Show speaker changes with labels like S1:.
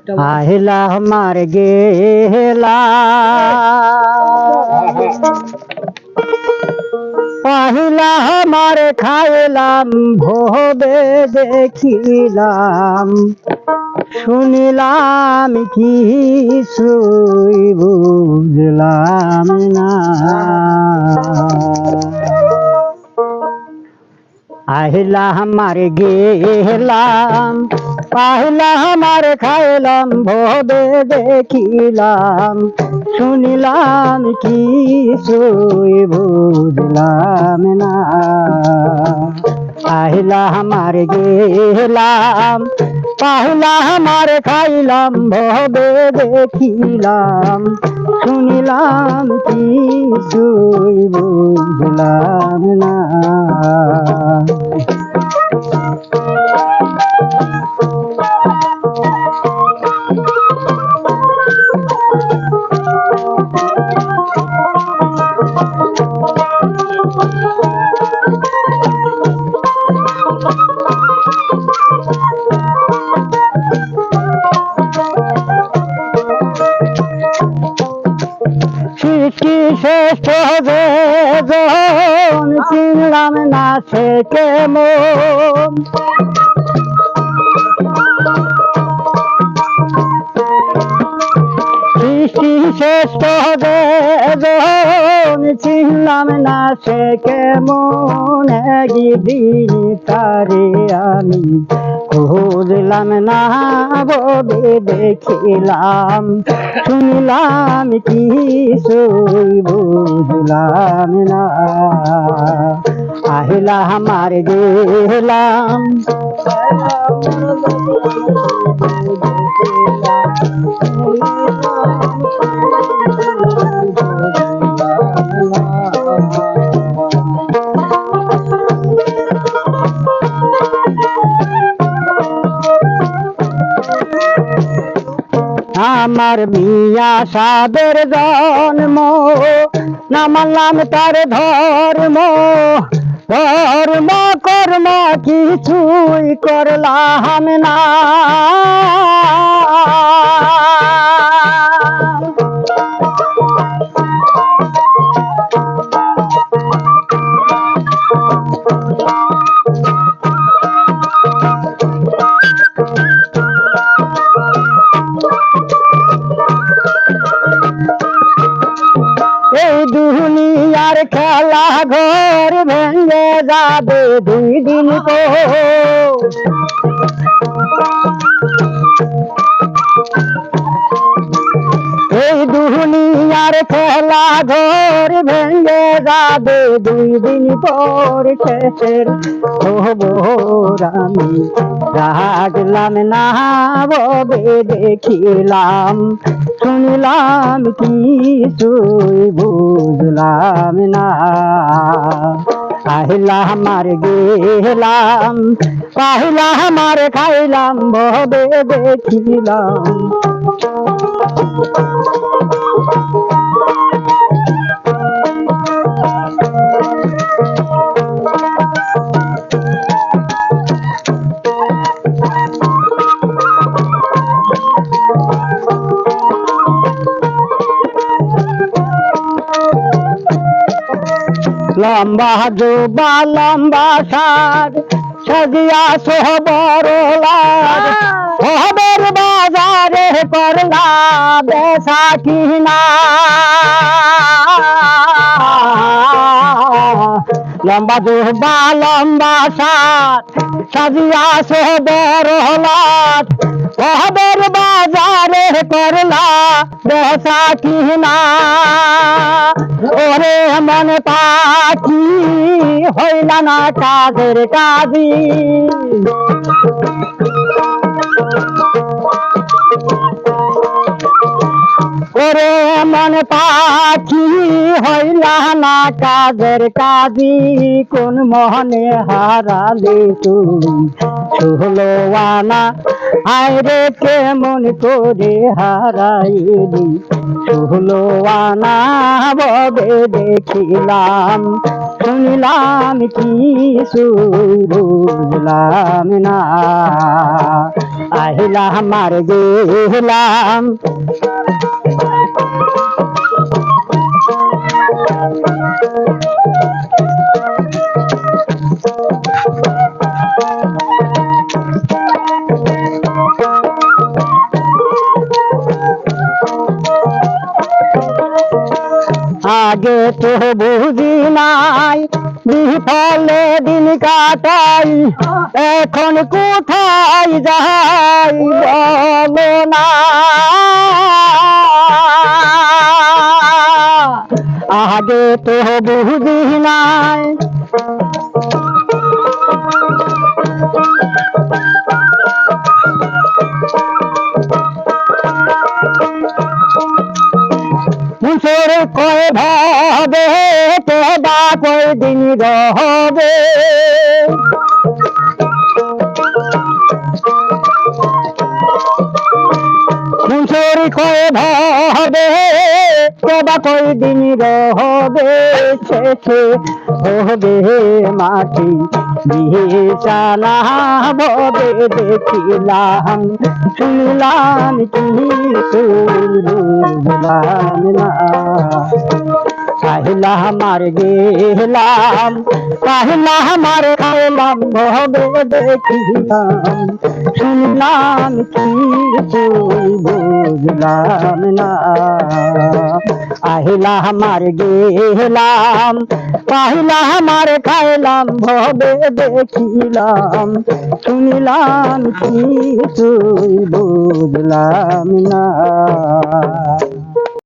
S1: আহিলা আমার গেলা আহিলা আমার খাইলাম ভোবে দেখিলাম শুনিলাম কিছুই বুঝলাম না আহিলা আমার গেলাম পাহিলা আমার খাইলাম ভোবে দেখিলাম শুনিলাম কিছুই বুঝলাম না আহিলা আমার গেলাম পাহিলা আমার খাইলাম ভোবে দেখিলাম শুনিলাম কিছুই বুঝলাম না সৃষ্টি শ্রেষ্ঠ বেজন চিনলাম না সে কেমন সৃষ্টি শ্রেষ্ঠ বেজন চিনলাম না সে কেমন একদিন তারে আমি বুঝলাম না বলে দেখিলাম শুনলাম কিছুই বুঝলাম না আহিলা আমার গেলাম আমার মিয়া সাদের জন্ম না মানলাম তার ধর্ম ধর্ম কর্ম কিছুই করলাম না এই দুনিয়ার খেলা ঘর ভেঙে যাবে দুই দিন পর এই দুনিয়ার খেলা ঘর ভেঙে যাবে দুই দিন পর শেষের খবর আমি রাখলাম না ববে দেখিলাম শুনিলাম কিছুই বুঝলাম না আহিলা আমার গেলাম পাহিলা আমার খাইলাম ভবে দেখিলাম লম্বা জোবা লম্বা সাজ সাজিয়া সোহবর লাজ খবর বাজারে করলা বেচা কিনা লম্বা জোবা লম্বা সাজ সাজিয়া সোহবর লাজ খবর বাজারে করলা বেচা কিনা ওরে মন পাখি হইলা না কাজের কাজী ওরে মন পাখি হইলা না কাজের কাজী কোন মনে হারালে তুই ষোলো আনা আইরে কেমন করে হারাইলি ষোলো আনা ববে দেখিলাম শুনিলাম কিছুই বুঝলাম না আহিলাম আর গেলাম আগে তো বুঝি নাই বিফলে দিন কাটাই এখন কোথায় যাই বলো না আগে তো বুঝি নাই মুসুর কয়ে ভাবে তোবা কই দিন রবে মুসুর কয়ে ভাবে তোবা কই দিন রবে শেষে হবে মাটি বিছানা হবে দেখিলাম শুনলাম কিন্তু বুঝলাম না আহিলাম আর গেলাম আহিলাম আর খাইলাম ভবে দেখিলাম শুনলাম কিন্তু বুঝলাম না আহিলাম আর গেলাম আহিলাম আর খাইলাম ভবে দেখিলাম শুনলাম কিন্তু বুঝলাম না